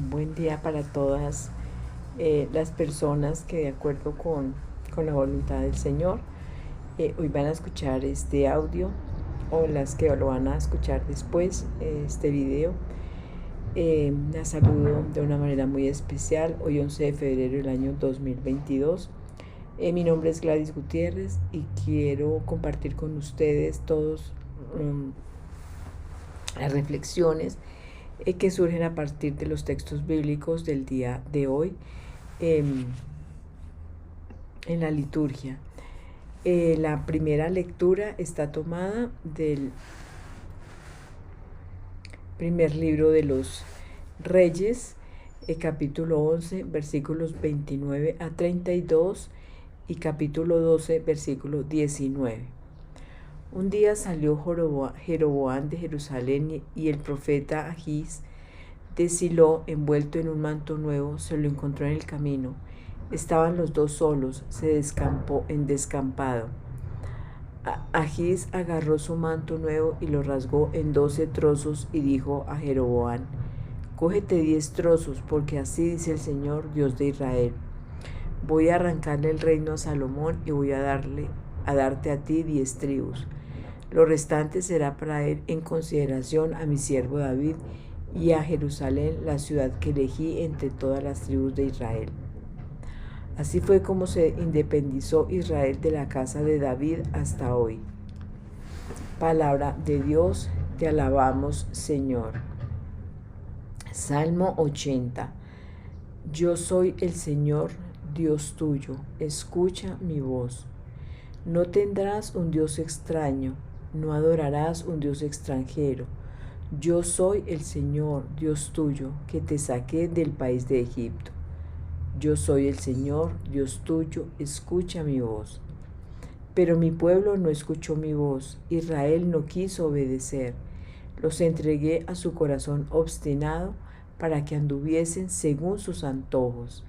Buen día para todas las personas que de acuerdo con la voluntad del Señor hoy van a escuchar este audio o las que lo van a escuchar después, este video. La saludo de una manera muy especial hoy 11 de febrero del año 2022. Mi nombre es Gladys Gutiérrez y quiero compartir con ustedes todos las reflexiones que surgen a partir de los textos bíblicos del día de hoy en la liturgia. La primera lectura está tomada del primer libro de los Reyes, capítulo 11, versículos 29 a 32 y capítulo 12, versículo 19. Un día salió Jeroboam de Jerusalén y el profeta Ahís de Silo, envuelto en un manto nuevo, se lo encontró en el camino. Estaban los dos solos, se descampó en descampado. Ahís agarró su manto nuevo y lo rasgó en 12 trozos y dijo a Jeroboam: cógete 10 trozos, porque así dice el Señor, Dios de Israel: voy a arrancarle el reino a Salomón y voy a darte a ti 10 tribus. Lo restante será para él en consideración a mi siervo David y a Jerusalén, la ciudad que elegí entre todas las tribus de Israel. Así fue como se independizó Israel de la casa de David hasta hoy. Palabra de Dios, te alabamos, Señor. Salmo 80. Yo soy el Señor, Dios tuyo, escucha mi voz. No tendrás un Dios extraño, no adorarás un Dios extranjero. Yo soy el Señor, Dios tuyo, que te saqué del país de Egipto. Yo soy el Señor, Dios tuyo, escucha mi voz. Pero mi pueblo no escuchó mi voz, Israel no quiso obedecer. Los entregué a su corazón obstinado para que anduviesen según sus antojos.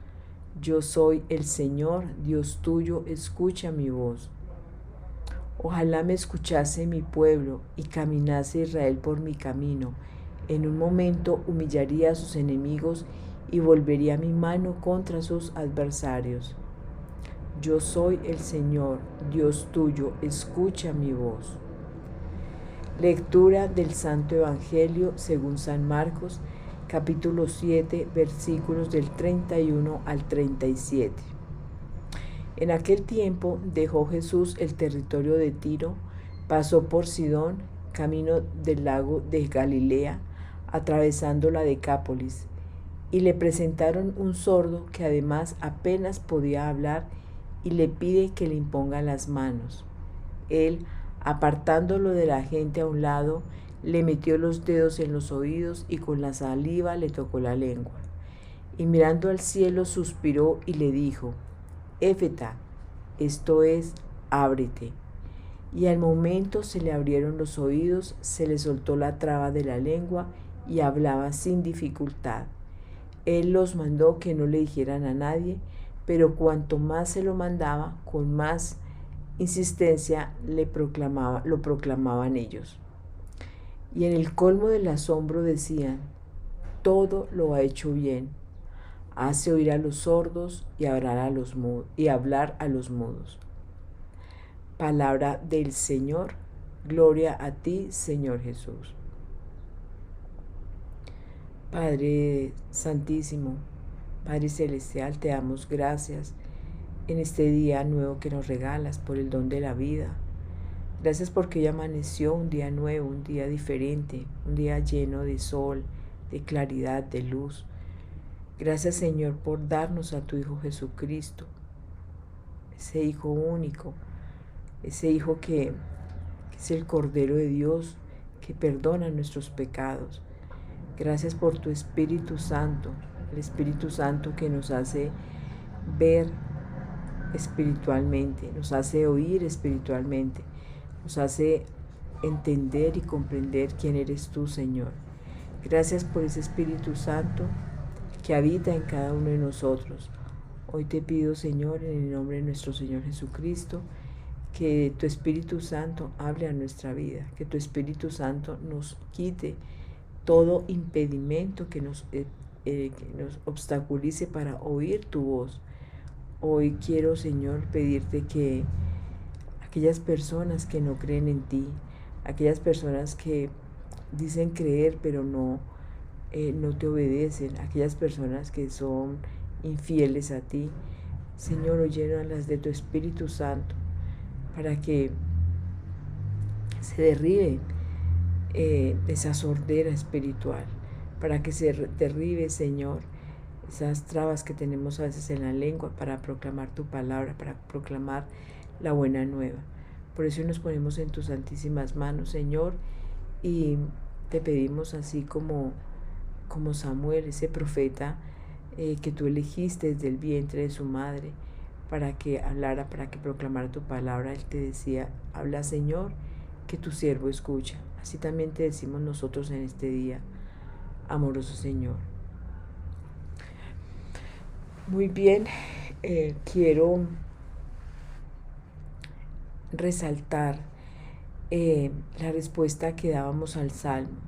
Yo soy el Señor, Dios tuyo, escucha mi voz. Ojalá me escuchase mi pueblo y caminase Israel por mi camino. En un momento humillaría a sus enemigos y volvería mi mano contra sus adversarios. Yo soy el Señor, Dios tuyo, escucha mi voz. Lectura del Santo Evangelio según San Marcos, capítulo 7, versículos del 31 al 37. En aquel tiempo dejó Jesús el territorio de Tiro, pasó por Sidón, camino del lago de Galilea, atravesando la Decápolis, y le presentaron un sordo que además apenas podía hablar y le pide que le imponga las manos. Él, apartándolo de la gente a un lado, le metió los dedos en los oídos y con la saliva le tocó la lengua. Y mirando al cielo suspiró y le dijo: Éfeta, esto es, ábrete. Y al momento se le abrieron los oídos, se le soltó la traba de la lengua y hablaba sin dificultad. Él los mandó que no le dijeran a nadie, pero cuanto más se lo mandaba, con más insistencia lo proclamaban ellos. Y en el colmo del asombro decían: todo lo ha hecho bien. Hace oír a los sordos y hablar a los mudos. Palabra del Señor. Gloria a ti, Señor Jesús. Padre Santísimo, Padre Celestial, te damos gracias en este día nuevo que nos regalas por el don de la vida. Gracias porque hoy amaneció un día nuevo, un día diferente, un día lleno de sol, de claridad, de luz. Gracias, Señor, por darnos a tu Hijo Jesucristo, ese Hijo único, ese Hijo que es el Cordero de Dios, que perdona nuestros pecados. Gracias por tu Espíritu Santo, el Espíritu Santo que nos hace ver espiritualmente, nos hace oír espiritualmente, nos hace entender y comprender quién eres tú, Señor. Gracias por ese Espíritu Santo que habita en cada uno de nosotros. Hoy te pido, Señor, en el nombre de nuestro Señor Jesucristo, que tu Espíritu Santo hable a nuestra vida, que tu Espíritu Santo nos quite todo impedimento que nos que nos obstaculice para oír tu voz. Hoy quiero, Señor, pedirte que aquellas personas que no creen en ti, aquellas personas que dicen creer pero no te obedecen, aquellas personas que son infieles a ti, Señor, llénalas de tu Espíritu Santo para que se derribe esa sordera espiritual, para que se derribe, Señor, esas trabas que tenemos a veces en la lengua para proclamar tu palabra, para proclamar la buena nueva. Por eso nos ponemos en tus santísimas manos, Señor, y te pedimos, así como Samuel, ese profeta que tú elegiste desde el vientre de su madre para que hablara, para que proclamara tu palabra. Él te decía: habla, Señor, que tu siervo escucha. Así también te decimos nosotros en este día, amoroso Señor. Muy bien, quiero resaltar la respuesta que dábamos al Salmo.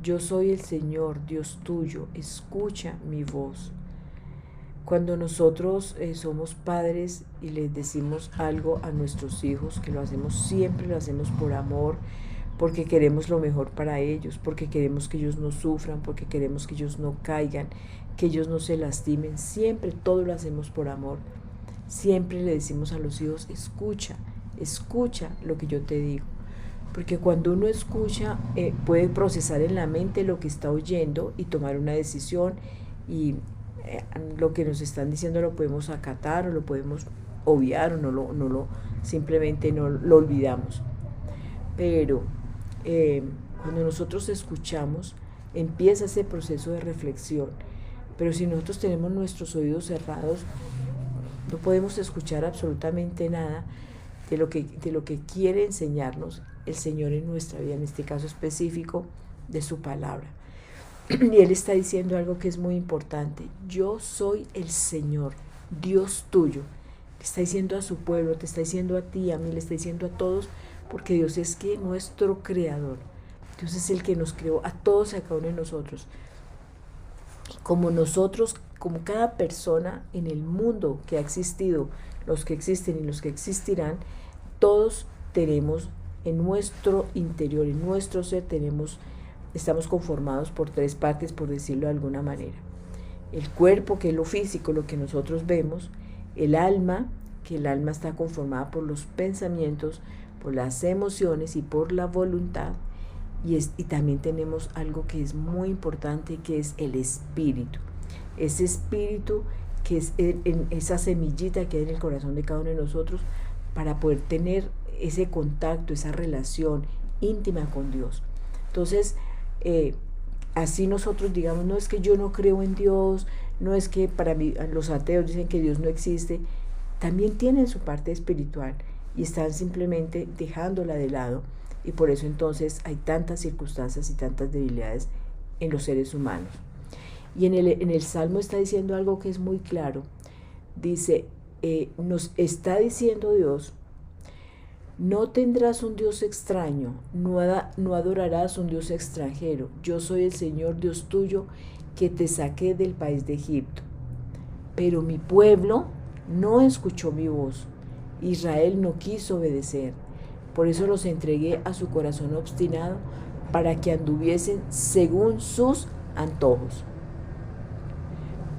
Yo soy el Señor, Dios tuyo, escucha mi voz. Cuando nosotros somos padres y les decimos algo a nuestros hijos, que lo hacemos siempre, lo hacemos por amor, porque queremos lo mejor para ellos, porque queremos que ellos no sufran, porque queremos que ellos no caigan, que ellos no se lastimen, siempre todo lo hacemos por amor. Siempre le decimos a los hijos: escucha lo que yo te digo. Porque cuando uno escucha, puede procesar en la mente lo que está oyendo y tomar una decisión, y lo que nos están diciendo lo podemos acatar o lo podemos obviar, o simplemente no lo olvidamos. Pero cuando nosotros escuchamos, empieza ese proceso de reflexión. Pero si nosotros tenemos nuestros oídos cerrados, no podemos escuchar absolutamente nada de lo que quiere enseñarnos el Señor en nuestra vida, en este caso específico de su palabra. Y Él está diciendo algo que es muy importante: yo soy el Señor, Dios tuyo. Le está diciendo a su pueblo, te está diciendo a ti, a mí, le está diciendo a todos, porque Dios es que nuestro creador. Dios es el que nos creó a todos y a cada uno de nosotros. Como nosotros, como cada persona en el mundo que ha existido, los que existen y los que existirán, todos tenemos en nuestro interior, en nuestro ser, estamos conformados por tres partes, por decirlo de alguna manera. El cuerpo, que es lo físico, lo que nosotros vemos; el alma, que el alma está conformada por los pensamientos, por las emociones y por la voluntad. Y también tenemos algo que es muy importante, que es el espíritu. Ese espíritu que es esa semillita que hay en el corazón de cada uno de nosotros, para poder tener ese contacto, esa relación íntima con Dios. Entonces, así nosotros digamos: no es que yo no creo en Dios, no es que para mí, los ateos dicen que Dios no existe, también tienen su parte espiritual y están simplemente dejándola de lado, y por eso entonces hay tantas circunstancias y tantas debilidades en los seres humanos. Y en el Salmo está diciendo algo que es muy claro. Dice, nos está diciendo Dios: no tendrás un Dios extraño, no adorarás un Dios extranjero. Yo soy el Señor Dios tuyo, que te saqué del país de Egipto. Pero mi pueblo no escuchó mi voz, Israel no quiso obedecer. Por eso los entregué a su corazón obstinado, para que anduviesen según sus antojos.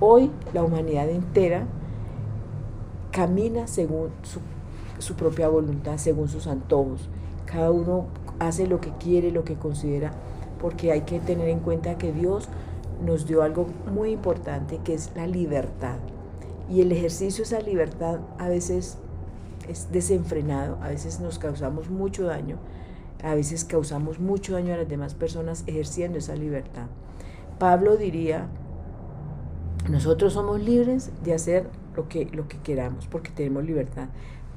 Hoy la humanidad entera camina según su propia voluntad, según sus antojos. Cada uno hace lo que quiere, lo que considera, porque hay que tener en cuenta que Dios nos dio algo muy importante, que es la libertad. Y el ejercicio de esa libertad a veces es desenfrenado, a veces nos causamos mucho daño, a veces causamos mucho daño a las demás personas ejerciendo esa libertad. Pablo diría: nosotros somos libres de hacer lo que queramos, porque tenemos libertad,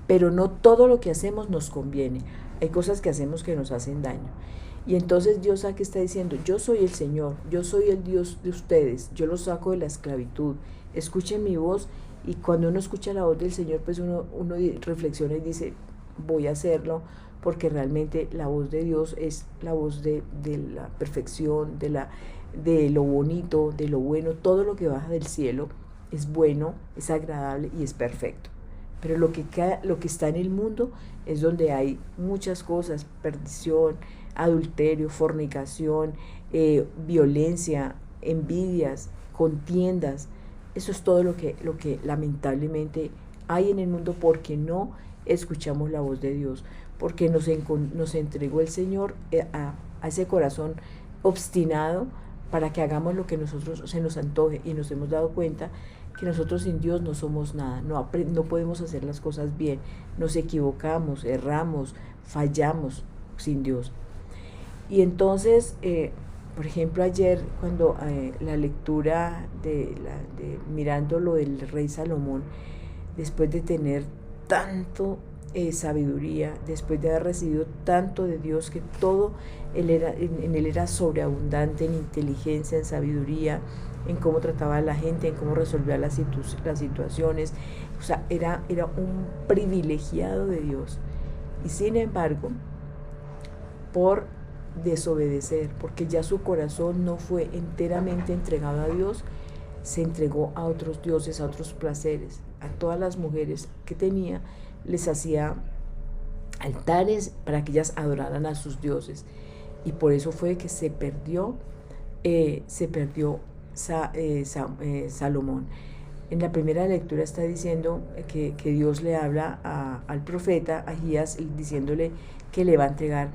pero no todo lo que hacemos nos conviene. Hay cosas que hacemos que nos hacen daño. Y entonces Dios aquí está diciendo: yo soy el Señor, yo soy el Dios de ustedes, yo los saco de la esclavitud, escuchen mi voz. Y cuando uno escucha la voz del Señor, pues uno reflexiona y dice: voy a hacerlo, porque realmente la voz de Dios es la voz de la perfección, de la de lo bonito, de lo bueno, todo lo que baja del cielo es bueno, es agradable y es perfecto. Pero lo que está en el mundo es donde hay muchas cosas: perdición, adulterio, fornicación, violencia, envidias, contiendas. Eso es todo lo que lamentablemente hay en el mundo, porque no escuchamos la voz de Dios, porque nos entregó el Señor a ese corazón obstinado para que hagamos lo que nosotros se nos antoje, y nos hemos dado cuenta que nosotros sin Dios no somos nada, no podemos hacer las cosas bien, nos equivocamos, erramos, fallamos sin Dios. Y entonces, por ejemplo, ayer cuando la lectura mirando lo del rey Salomón, después de tener tanto sabiduría, después de haber recibido tanto de Dios, que todo en él era sobreabundante en inteligencia, en sabiduría, en cómo trataba a la gente, en cómo resolvía las situaciones. O sea, era un privilegiado de Dios. Y sin embargo, por desobedecer, porque ya su corazón no fue enteramente entregado a Dios, se entregó a otros dioses, a otros placeres. A todas las mujeres que tenía les hacía altares para que ellas adoraran a sus dioses, y por eso fue que se perdió Salomón. En la primera lectura está diciendo que Dios le habla al profeta Ahías, diciéndole que le va a entregar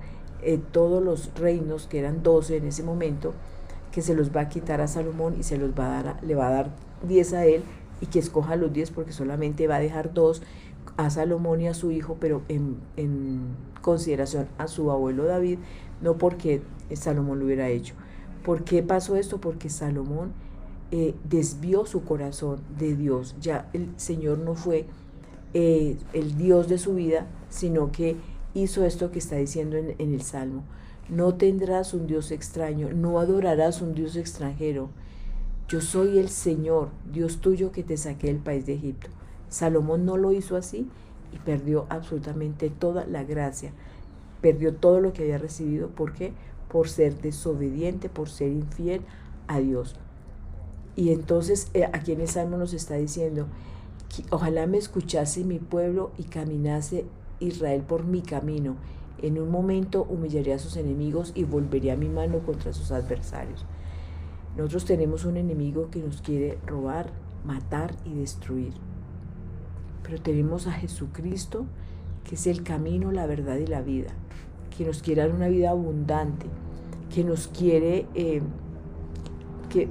todos los reinos, que eran 12 en ese momento, que se los va a quitar a Salomón y le va a dar 10 a él, y que escoja los 10 porque solamente va a dejar 2 a Salomón y a su hijo, pero en consideración a su abuelo David, no porque Salomón lo hubiera hecho. ¿Por qué pasó esto? Porque Salomón desvió su corazón de Dios. Ya el Señor no fue el Dios de su vida, sino que hizo esto que está diciendo en el Salmo: no tendrás un Dios extraño, no adorarás un Dios extranjero. Yo soy el Señor, Dios tuyo, que te saqué del país de Egipto. Salomón no lo hizo así y perdió absolutamente toda la gracia, perdió todo lo que había recibido. ¿Por qué? Por ser desobediente, por ser infiel a Dios. Y entonces aquí en el Salmo nos está diciendo: ojalá me escuchase mi pueblo y caminase Israel por mi camino. En un momento humillaré a sus enemigos y volveré a mi mano contra sus adversarios. Nosotros tenemos un enemigo que nos quiere robar, matar y destruir. Pero tenemos a Jesucristo, que es el camino, la verdad y la vida, que nos quiere dar una vida abundante, que nos quiere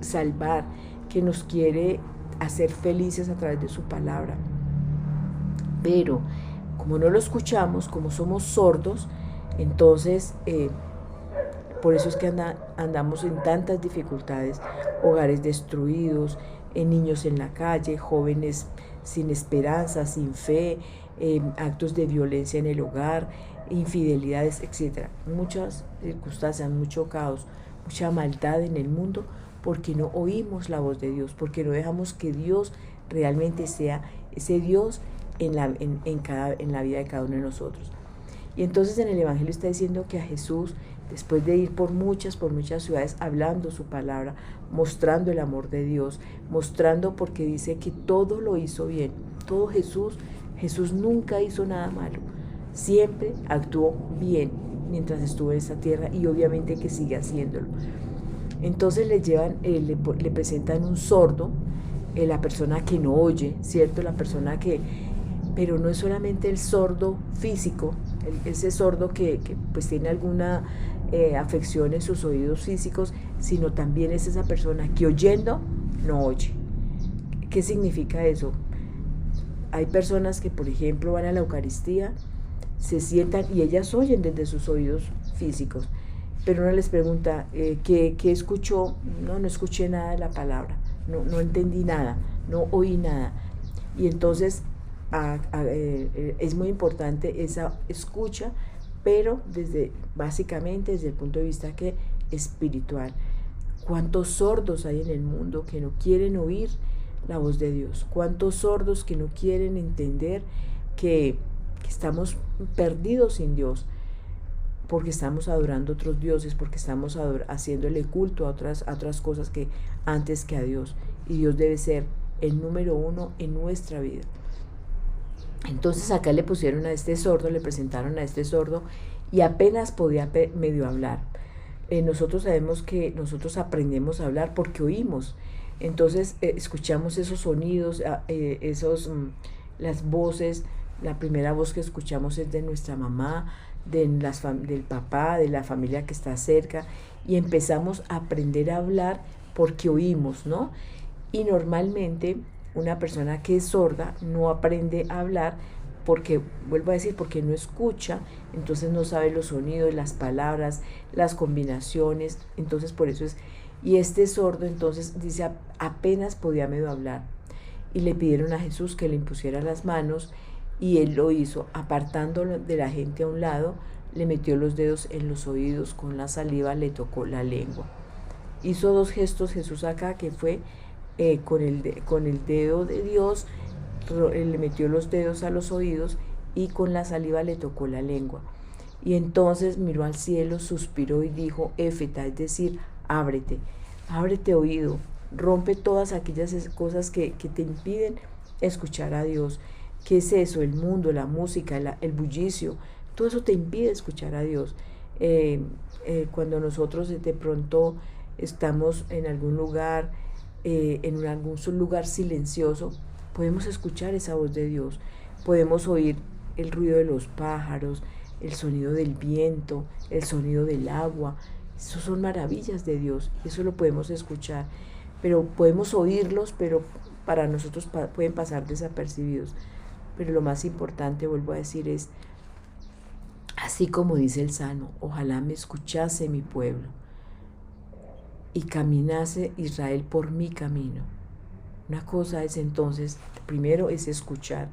salvar, que nos quiere hacer felices a través de su palabra. Pero como no lo escuchamos, como somos sordos, entonces por eso es que andamos en tantas dificultades: hogares destruidos, niños en la calle, jóvenes sin esperanza, sin fe, actos de violencia en el hogar, infidelidades, etc. Muchas circunstancias, mucho caos, mucha maldad en el mundo, porque no oímos la voz de Dios, porque no dejamos que Dios realmente sea ese Dios en la vida de cada uno de nosotros. Y entonces en el Evangelio está diciendo que a Jesús, después de ir por muchas ciudades hablando su palabra, mostrando el amor de Dios, mostrando, porque dice que todo lo hizo bien, todo Jesús nunca hizo nada malo, siempre actuó bien mientras estuvo en esta tierra, y obviamente que sigue haciéndolo. Entonces le presentan un sordo, la persona que no oye, ¿cierto? La persona pero no es solamente el sordo físico, ese sordo que pues tiene alguna afección en sus oídos físicos, sino también es esa persona que oyendo no oye. ¿Qué significa eso? Hay personas que, por ejemplo, van a la Eucaristía, se sientan y ellas oyen desde sus oídos físicos, pero uno les pregunta, ¿qué escuchó? No escuché nada de la palabra, no entendí nada, no oí nada. Y entonces es muy importante esa escucha, pero básicamente desde el punto de vista espiritual. ¿Cuántos sordos hay en el mundo que no quieren oír la voz de Dios? ¿Cuántos sordos que no quieren entender que estamos perdidos sin Dios? porque estamos adorando a otros dioses, porque estamos haciéndole culto a otras cosas que antes que a Dios. Y Dios debe ser el número uno en nuestra vida. Entonces acá le pusieron a este sordo, le presentaron a este sordo y apenas podía medio hablar. Nosotros sabemos que nosotros aprendemos a hablar porque oímos. Entonces escuchamos esos sonidos, las voces. La primera voz que escuchamos es de nuestra mamá, del papá, de la familia que está cerca, y empezamos a aprender a hablar porque oímos, ¿no? Y normalmente una persona que es sorda no aprende a hablar porque, vuelvo a decir, porque no escucha, entonces no sabe los sonidos, las palabras, las combinaciones, entonces por eso es. Y este sordo entonces dice, apenas podía medio hablar. Y le pidieron a Jesús que le impusiera las manos, y él lo hizo, apartándolo de la gente a un lado, le metió los dedos en los oídos, con la saliva le tocó la lengua. Hizo dos gestos Jesús acá, que fue con el dedo de Dios, le metió los dedos a los oídos y con la saliva le tocó la lengua. Y entonces miró al cielo, suspiró y dijo, Éfeta, es decir, ábrete, ábrete oído, rompe todas aquellas cosas que te impiden escuchar a Dios. ¿Qué es eso? El mundo, la música, el bullicio, todo eso te impide escuchar a Dios. Cuando nosotros de pronto estamos en algún lugar, en algún lugar silencioso, podemos escuchar esa voz de Dios, podemos oír el ruido de los pájaros, el sonido del viento, el sonido del agua. Eso son maravillas de Dios, eso lo podemos escuchar, pero podemos oírlos, pero para nosotros pueden pasar desapercibidos. Pero lo más importante, vuelvo a decir, es, así como dice el Salmo, ojalá me escuchase mi pueblo y caminase Israel por mi camino. Una cosa es entonces, primero es escuchar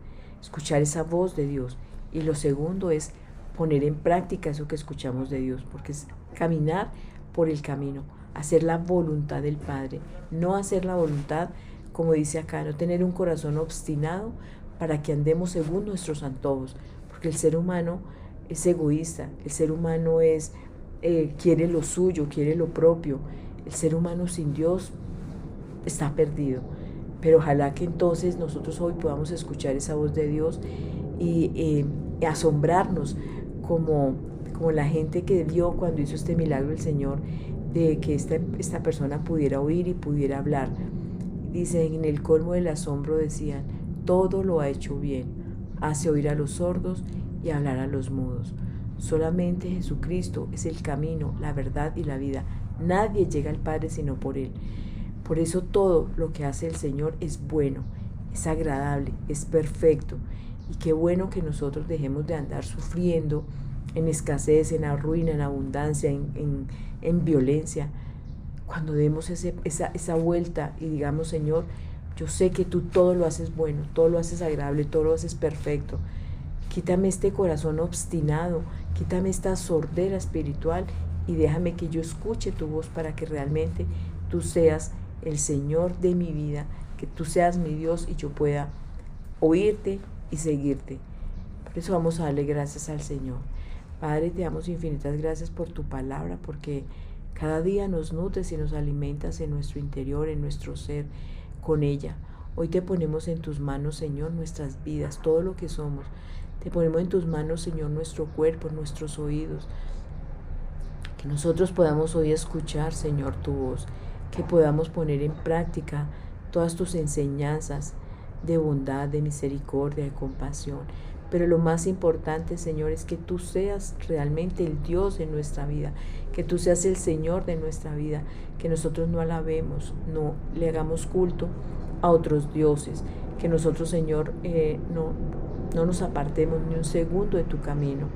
esa voz de Dios, y lo segundo es poner en práctica eso que escuchamos de Dios, porque es caminar por el camino, hacer la voluntad del Padre, no hacer la voluntad, como dice acá, no tener un corazón obstinado para que andemos según nuestros antojos, porque el ser humano es egoísta, el ser humano quiere lo suyo, quiere lo propio. El ser humano sin Dios está perdido. Pero ojalá que entonces nosotros hoy podamos escuchar esa voz de Dios y asombrarnos como la gente que vio cuando hizo este milagro el Señor, de que esta persona pudiera oír y pudiera hablar. Dice, en el colmo del asombro decían, todo lo ha hecho bien, hace oír a los sordos y hablar a los mudos. Solamente Jesucristo es el camino, la verdad y la vida. Nadie llega al Padre sino por Él. Por eso todo lo que hace el Señor es bueno, es agradable, es perfecto. Y qué bueno que nosotros dejemos de andar sufriendo en escasez, en ruina, en abundancia, en violencia. Cuando demos esa vuelta y digamos, Señor, yo sé que tú todo lo haces bueno, todo lo haces agradable, todo lo haces perfecto. Quítame este corazón obstinado, quítame esta sordera espiritual y déjame que yo escuche tu voz para que realmente tú seas el Señor de mi vida, que tú seas mi Dios y yo pueda oírte y seguirte. Por eso vamos a darle gracias al Señor. Padre, te damos infinitas gracias por tu palabra, porque cada día nos nutres y nos alimentas en nuestro interior, en nuestro ser, con ella. Hoy te ponemos en tus manos, Señor, nuestras vidas, todo lo que somos. Te ponemos en tus manos, Señor, nuestro cuerpo, nuestros oídos. Que nosotros podamos hoy escuchar, Señor, tu voz. Que podamos poner en práctica todas tus enseñanzas de bondad, de misericordia, de compasión. Pero lo más importante, Señor, es que tú seas realmente el Dios de nuestra vida, que tú seas el Señor de nuestra vida, que nosotros no alabemos, no le hagamos culto a otros dioses, que nosotros, Señor, no nos apartemos ni un segundo de tu camino.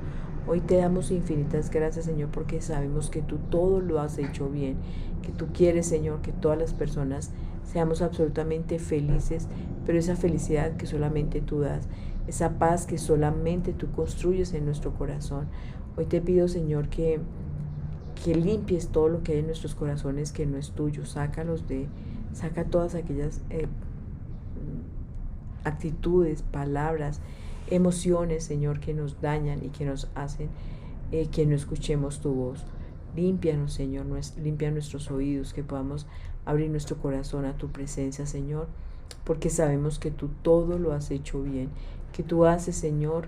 Hoy te damos infinitas gracias, Señor, porque sabemos que tú todo lo has hecho bien, que tú quieres, Señor, que todas las personas seamos absolutamente felices, pero esa felicidad que solamente tú das, esa paz que solamente tú construyes en nuestro corazón. Hoy te pido, Señor, que limpies todo lo que hay en nuestros corazones que no es tuyo. Saca todas aquellas actitudes, palabras, emociones, Señor, que nos dañan y que nos hacen que no escuchemos tu voz. Límpianos, Señor, limpia nuestros oídos, que podamos abrir nuestro corazón a tu presencia, Señor, porque sabemos que tú todo lo has hecho bien, que tú haces, Señor,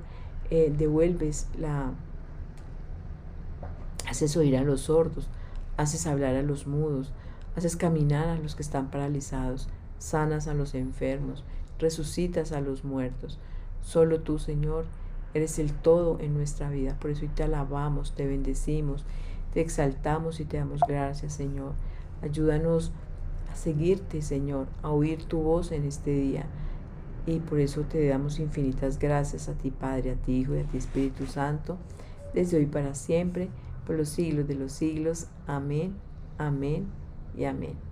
haces oír a los sordos, haces hablar a los mudos, haces caminar a los que están paralizados, sanas a los enfermos, resucitas a los muertos. Solo tú, Señor, eres el todo en nuestra vida. Por eso hoy te alabamos, te bendecimos, te exaltamos y te damos gracias, Señor. Ayúdanos a seguirte, Señor, a oír tu voz en este día. Y por eso te damos infinitas gracias a ti, Padre, a ti, Hijo y a ti, Espíritu Santo, desde hoy para siempre, por los siglos de los siglos. Amén, amén y amén.